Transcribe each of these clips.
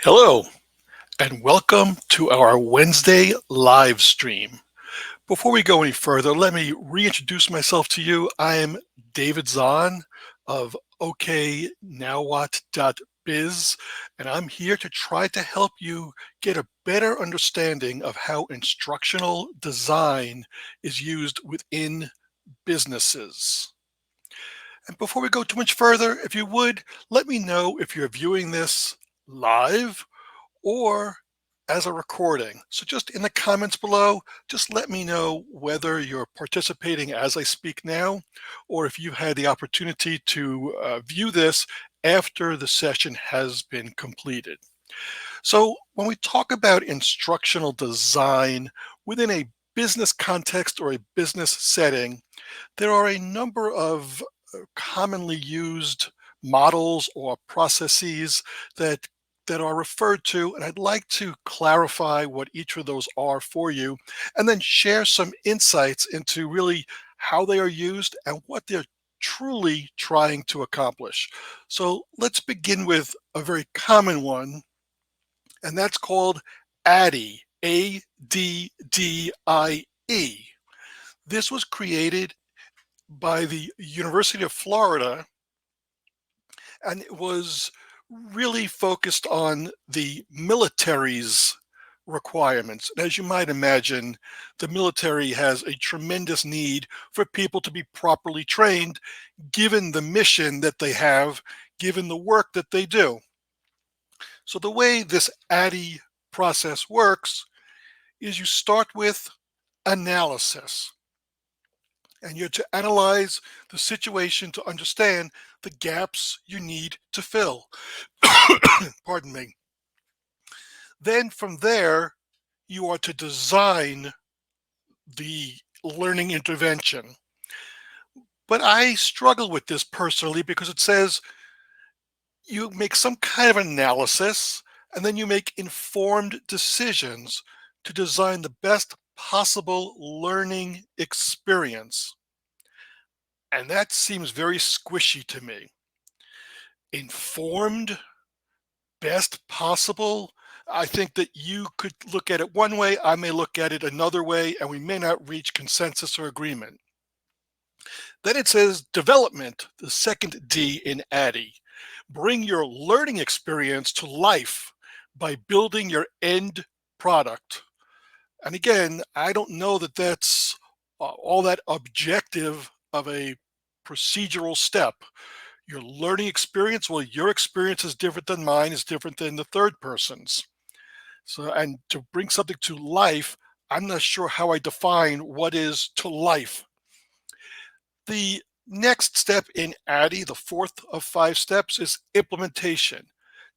Hello, and welcome to our Wednesday live stream. Before we go any further, let me reintroduce myself to you. I am David Zahn of OKNowWhat.biz, and I'm here to try to help you get a better understanding of how instructional design is used within businesses. And before we go too much further, if you would, let me know if you're viewing this live or as a recording. So just in the comments below, just let me know whether you're participating as I speak now, or if you had the opportunity to view this after the session has been completed. So when we talk about instructional design within a business context or a business setting, there are a number of commonly used models or processes that are referred to, and I'd like to clarify what each of those are for you, and then share some insights into really how they are used and what they're truly trying to accomplish. So let's begin with a very common one, and that's called ADDIE, ADDIE. This was created by the University of Florida, and it was really focused on the military's requirements. And as you might imagine, the military has a tremendous need for people to be properly trained, given the mission that they have, given the work that they do. So the way this ADDIE process works is you start with analysis. And you're to analyze the situation to understand the gaps you need to fill. Pardon me. Then from there, you are to design the learning intervention. But I struggle with this personally because it says you make some kind of analysis and then you make informed decisions to design the best possible learning experience. And that seems very squishy to me. Informed, best possible. I think that you could look at it one way, I may look at it another way, and we may not reach consensus or agreement. Then it says development, the second D in ADDIE. Bring your learning experience to life by building your end product. And again, I don't know that that's all that objective of a procedural step. Your learning experience, well, your experience is different than mine, is different than the third person's. So, and to bring something to life, I'm not sure how I define what is to life. The next step in ADDIE, the fourth of 5 steps, is implementation.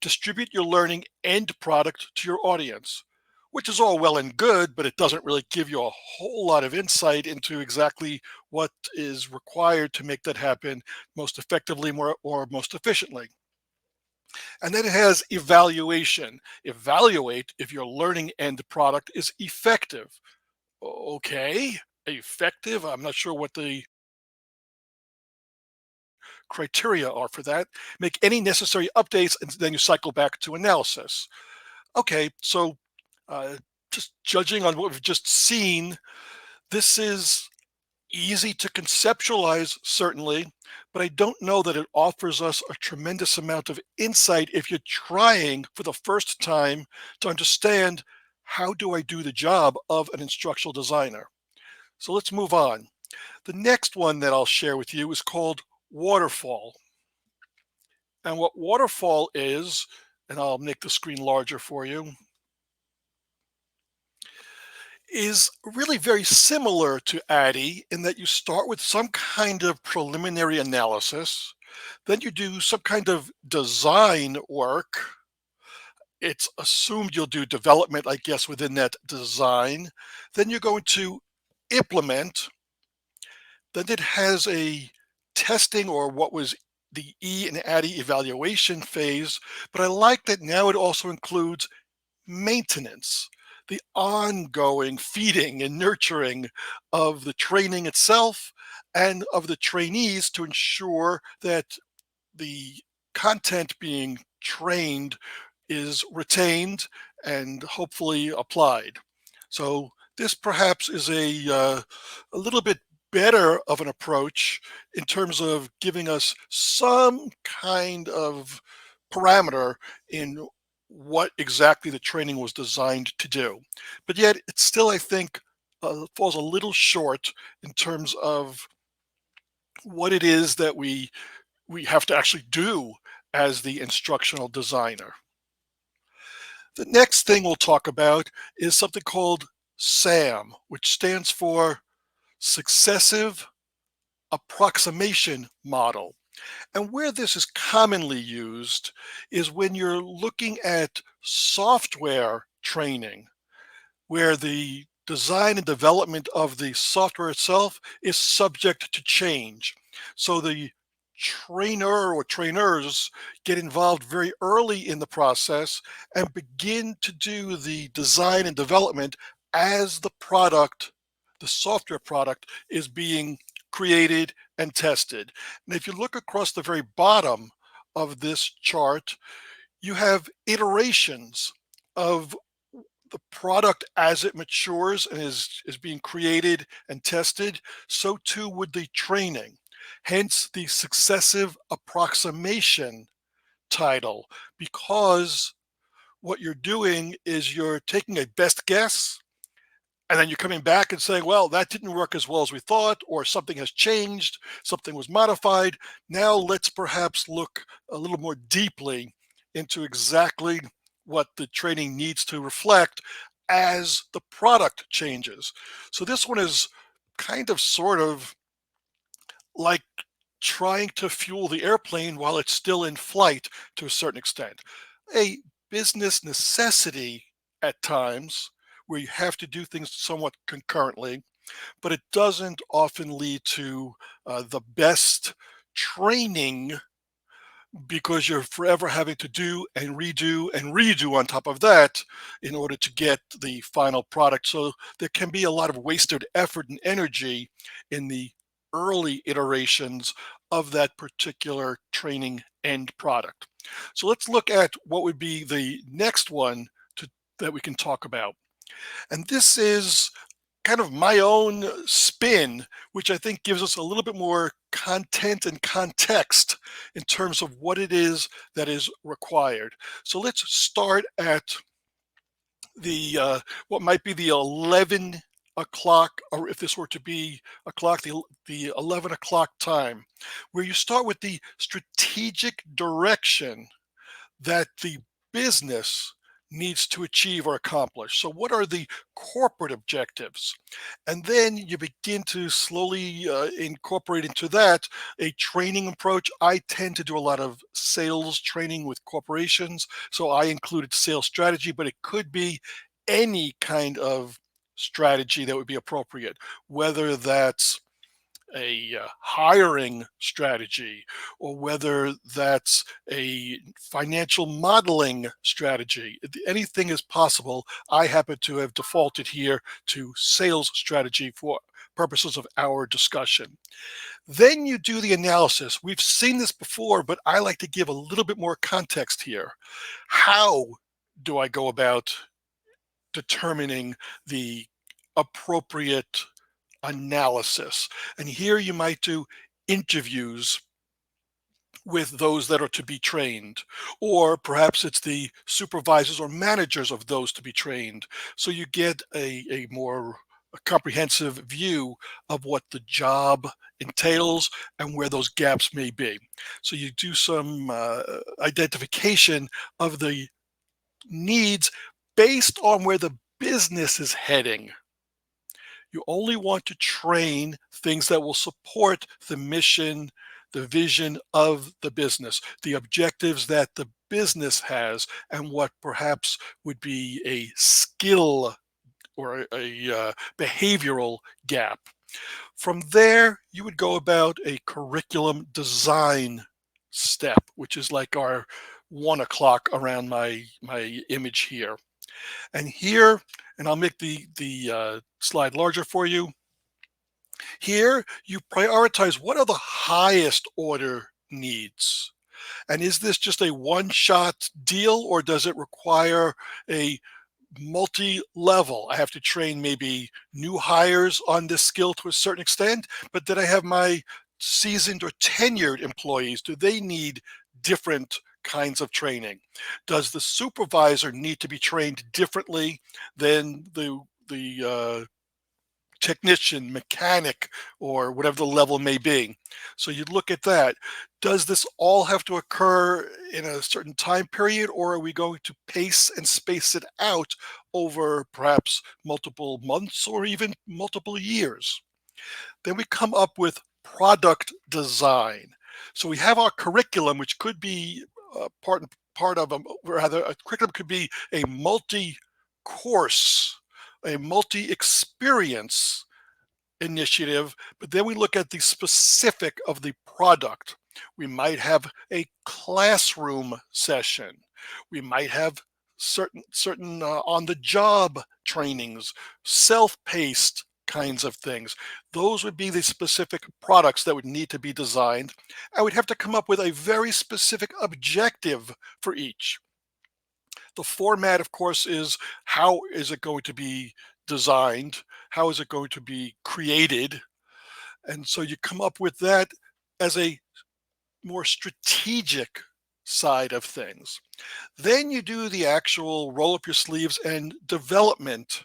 Distribute your learning end product to your audience, which is all well and good, but it doesn't really give you a whole lot of insight into exactly what is required to make that happen most effectively or most efficiently. And then it has evaluation. Evaluate if your learning end product is effective. Okay, effective. I'm not sure what the criteria are for that. Make any necessary updates, and then you cycle back to analysis. Okay, so uh, just judging on what we've just seen, this is easy to conceptualize, certainly, but I don't know that it offers us a tremendous amount of insight if you're trying for the first time to understand how do I do the job of an instructional designer. So let's move on. The next one that I'll share with you is called waterfall. And what waterfall is, and I'll make the screen larger for you, is really very similar to ADDIE in that you start with some kind of preliminary analysis, then you do some kind of design work. It's assumed you'll do development, I guess, within that design. Then you're going to implement. Then it has a testing, or what was the E in ADDIE, evaluation phase. But I like that now it also includes maintenance, the ongoing feeding and nurturing of the training itself and of the trainees to ensure that the content being trained is retained and hopefully applied. So this perhaps is a little bit better of an approach in terms of giving us some kind of parameter in what exactly the training was designed to do. But yet it still, I think, falls a little short in terms of what it is that we have to actually do as the instructional designer. The next thing we'll talk about is something called SAM, which stands for Successive Approximation Model. And where this is commonly used is when you're looking at software training, where the design and development of the software itself is subject to change. So the trainer or trainers get involved very early in the process and begin to do the design and development as the software product is being created and tested. And if you look across the very bottom of this chart, you have iterations of the product as it matures and is being created and tested, so too would the training. Hence the successive approximation title, because what you're doing is you're taking a best guess and then you're coming back and saying, well, that didn't work as well as we thought, or something has changed, something was modified. Now let's perhaps look a little more deeply into exactly what the training needs to reflect as the product changes. So this one is kind of sort of like trying to fuel the airplane while it's still in flight to a certain extent. A business necessity at times where you have to do things somewhat concurrently, but it doesn't often lead to the best training because you're forever having to do and redo on top of that in order to get the final product. So there can be a lot of wasted effort and energy in the early iterations of that particular training end product. So let's look at what would be the next one that we can talk about. And this is kind of my own spin, which I think gives us a little bit more content and context in terms of what it is that is required. So let's start at the what might be the 11 o'clock, or if this were to be a clock, the 11 o'clock time, where you start with the strategic direction that the business needs to achieve or accomplish. So, what are the corporate objectives? And then you begin to slowly incorporate into that a training approach. I tend to do a lot of sales training with corporations. So, I included sales strategy, but it could be any kind of strategy that would be appropriate, whether that's a hiring strategy, or whether that's a financial modeling strategy. Anything is possible. I happen to have defaulted here to sales strategy for purposes of our discussion. Then you do the analysis. We've seen this before, but I like to give a little bit more context here. How do I go about determining the appropriate analysis? And here you might do interviews with those that are to be trained, or perhaps it's the supervisors or managers of those to be trained. So you get a more comprehensive view of what the job entails and where those gaps may be. So you do some identification of the needs based on where the business is heading. You only want to train things that will support the mission, the vision of the business, the objectives that the business has, and what perhaps would be a skill or a behavioral gap. From there, you would go about a curriculum design step, which is like our 1 o'clock around my image here. And here, and I'll make the slide larger for you. Here, you prioritize what are the highest order needs. And is this just a one-shot deal, or does it require a multi-level? I have to train maybe new hires on this skill to a certain extent, but then I have my seasoned or tenured employees. Do they need different kinds of training? Does the supervisor need to be trained differently than the technician, mechanic, or whatever the level may be? So you look at that. Does this all have to occur in a certain time period, or are we going to pace and space it out over perhaps multiple months or even multiple years? Then we come up with product design. So we have our curriculum, which could be part of a, rather, a curriculum could be a multi-course, a multi-experience initiative, but then we look at the specific of the product. We might have a classroom session. We might have certain on the job trainings, self-paced kinds of things. Those would be the specific products that would need to be designed. I would have to come up with a very specific objective for each. The format, of course, is how is it going to be designed? How is it going to be created? And so you come up with that as a more strategic side of things. Then you do the actual roll up your sleeves and development.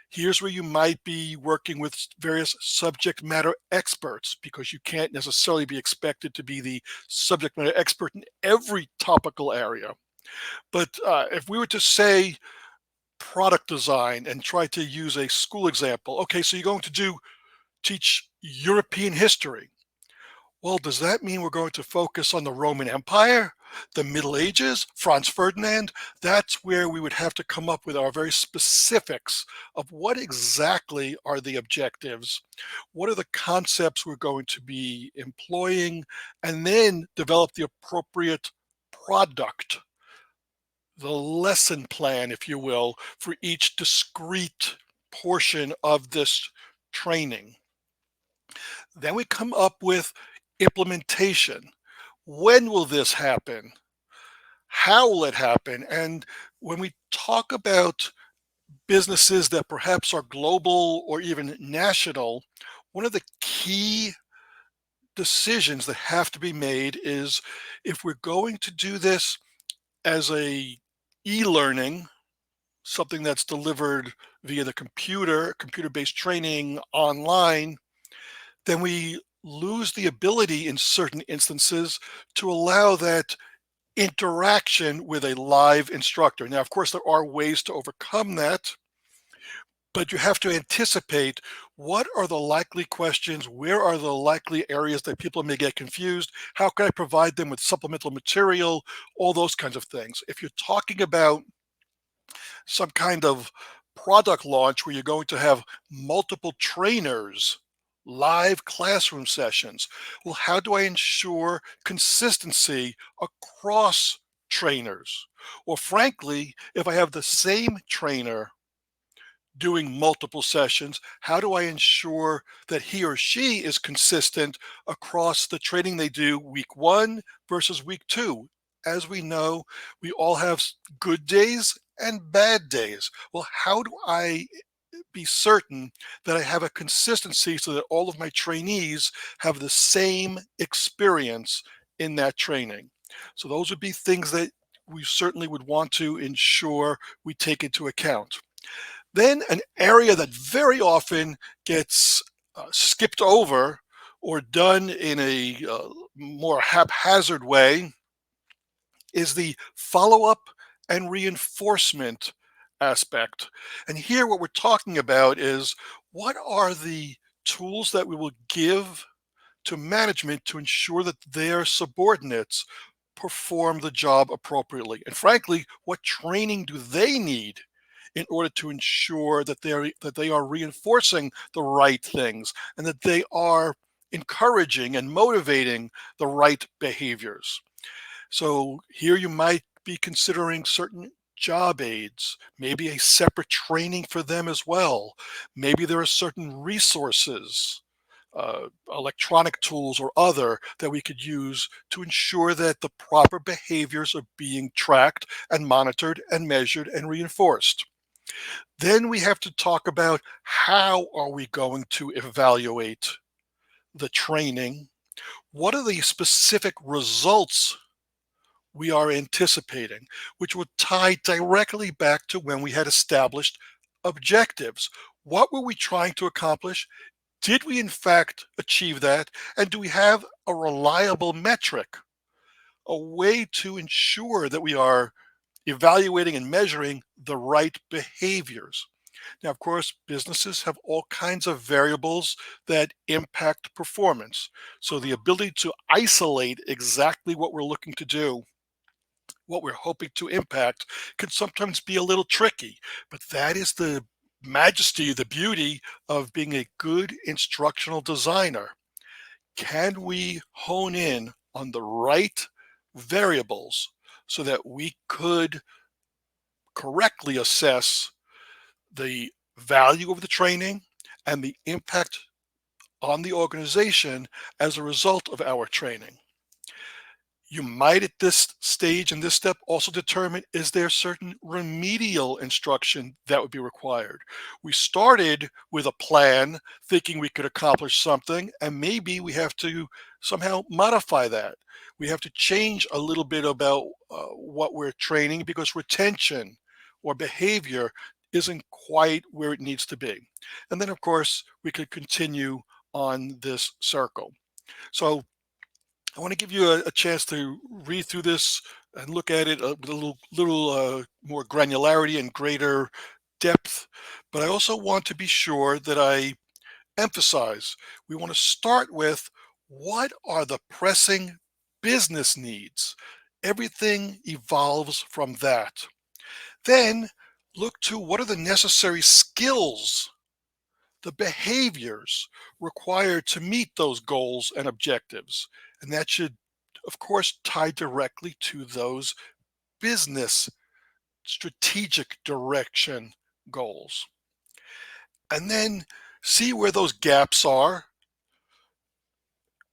Here's where you might be working with various subject matter experts, because you can't necessarily be expected to be the subject matter expert in every topical area. But if we were to say product design and try to use a school example, okay, so you're going to teach European history. Well, does that mean we're going to focus on the Roman Empire, the Middle Ages, Franz Ferdinand? That's where we would have to come up with our very specifics of what exactly are the objectives, what are the concepts we're going to be employing, and then develop the appropriate product, the lesson plan, if you will, for each discrete portion of this training. Then we come up with implementation. When will this happen? How will it happen? And when we talk about businesses that perhaps are global or even national, one of the key decisions that have to be made is, if we're going to do this as a e-learning, something that's delivered via the computer-based training online, then we lose the ability in certain instances to allow that interaction with a live instructor. Now, of course, there are ways to overcome that, but you have to anticipate what are the likely questions, where are the likely areas that people may get confused, how can I provide them with supplemental material, all those kinds of things. If you're talking about some kind of product launch where you're going to have multiple trainers, live classroom sessions, well, how do I ensure consistency across trainers? Or frankly, if I have the same trainer doing multiple sessions, how do I ensure that he or she is consistent across the training they do week one versus week two? As we know, we all have good days and bad days. Well, how do I be certain that I have a consistency so that all of my trainees have the same experience in that training? So those would be things that we certainly would want to ensure we take into account. Then an area that very often gets skipped over or done in a more haphazard way is the follow-up and reinforcement aspect. And here what we're talking about is, what are the tools that we will give to management to ensure that their subordinates perform the job appropriately? And frankly, what training do they need in order to ensure that they are reinforcing the right things, and that they are encouraging and motivating the right behaviors? So here you might be considering certain job aids, maybe a separate training for them as well. Maybe there are certain resources electronic tools or other that we could use to ensure that the proper behaviors are being tracked and monitored and measured and reinforced. Then we have to talk about how are we going to evaluate the training? What are the specific results we are anticipating, which would tie directly back to when we had established objectives? What were we trying to accomplish? Did we in fact achieve that? And do we have a reliable metric, a way to ensure that we are evaluating and measuring the right behaviors? Now, of course, businesses have all kinds of variables that impact performance. So the ability to isolate exactly what we're looking to do, what we're hoping to impact, can sometimes be a little tricky. But that is the majesty, the beauty of being a good instructional designer. Can we hone in on the right variables so that we could correctly assess the value of the training and the impact on the organization as a result of our training? You might at this stage and this step also determine, is there certain remedial instruction that would be required? We started with a plan thinking we could accomplish something, and maybe we have to somehow modify that. We have to change a little bit about what we're training because retention or behavior isn't quite where it needs to be. And then, of course, we could continue on this circle. So I want to give you a chance to read through this and look at it with a little more granularity and greater depth. But I also want to be sure that I emphasize we want to start with what are the pressing business needs. Everything evolves from that. Then look to what are the necessary skills, the behaviors required to meet those goals and objectives. And that should, of course, tie directly to those business strategic direction goals. And then see where those gaps are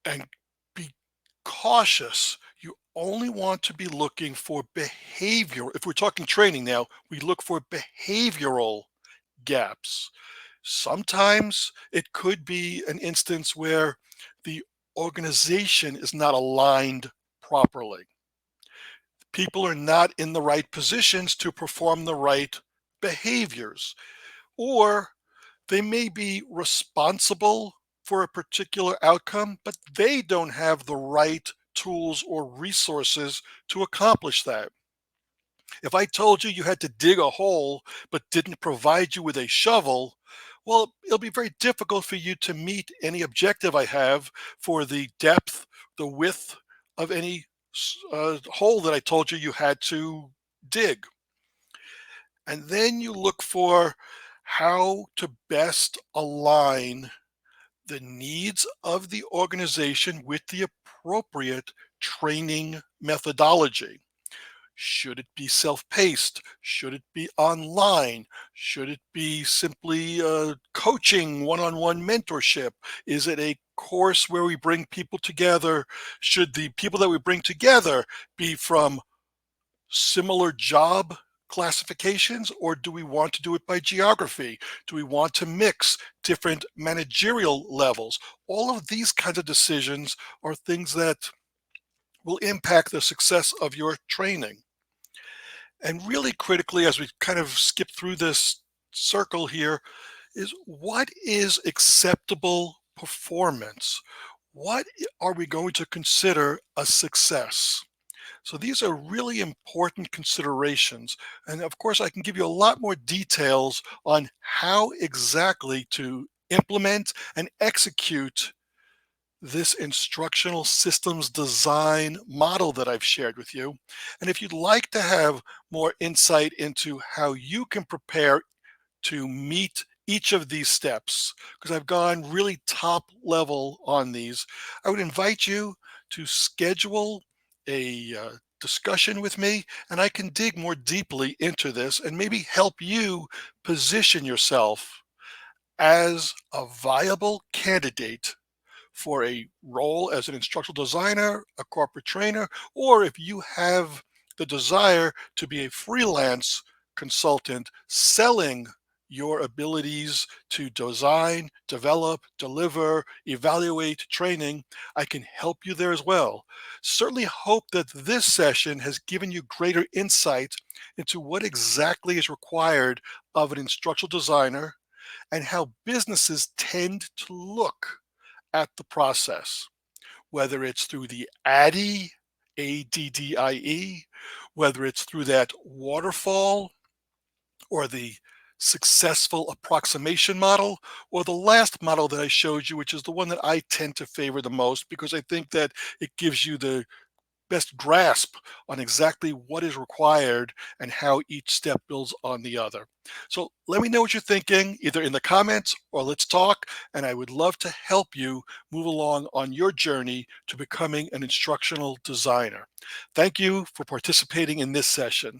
and be cautious. You only want to be looking for behavior. If we're talking training now, we look for behavioral gaps. Sometimes it could be an instance where the organization is not aligned properly. People are not in the right positions to perform the right behaviors, or they may be responsible for a particular outcome, but they don't have the right tools or resources to accomplish that. If I told you you had to dig a hole but didn't provide you with a shovel, well, it'll be very difficult for you to meet any objective I have for the depth, the width of any hole that I told you you had to dig. And then you look for how to best align the needs of the organization with the appropriate training methodology. Should it be self-paced? Should it be online? Should it be simply coaching, one-on-one mentorship? Is it a course where we bring people together? Should the people that we bring together be from similar job classifications, or do we want to do it by geography? Do we want to mix different managerial levels? All of these kinds of decisions are things that will impact the success of your training. And really critically, as we kind of skip through this circle here, is what is acceptable performance? What are we going to consider a success? So these are really important considerations. And of course, I can give you a lot more details on how exactly to implement and execute this instructional systems design model that I've shared with you. And if you'd like to have more insight into how you can prepare to meet each of these steps, because I've gone really top level on these, I would invite you to schedule a discussion with me, and I can dig more deeply into this and maybe help you position yourself as a viable candidate for a role as an instructional designer, a corporate trainer, or if you have the desire to be a freelance consultant selling your abilities to design, develop, deliver, evaluate training, I can help you there as well. Certainly hope that this session has given you greater insight into what exactly is required of an instructional designer and how businesses tend to look at the process, whether it's through the ADDIE, ADDIE, whether it's through that waterfall or the successful approximation model, or the last model that I showed you, which is the one that I tend to favor the most because I think that it gives you the best grasp on exactly what is required and how each step builds on the other. So let me know what you're thinking, either in the comments or let's talk. And I would love to help you move along on your journey to becoming an instructional designer. Thank you for participating in this session.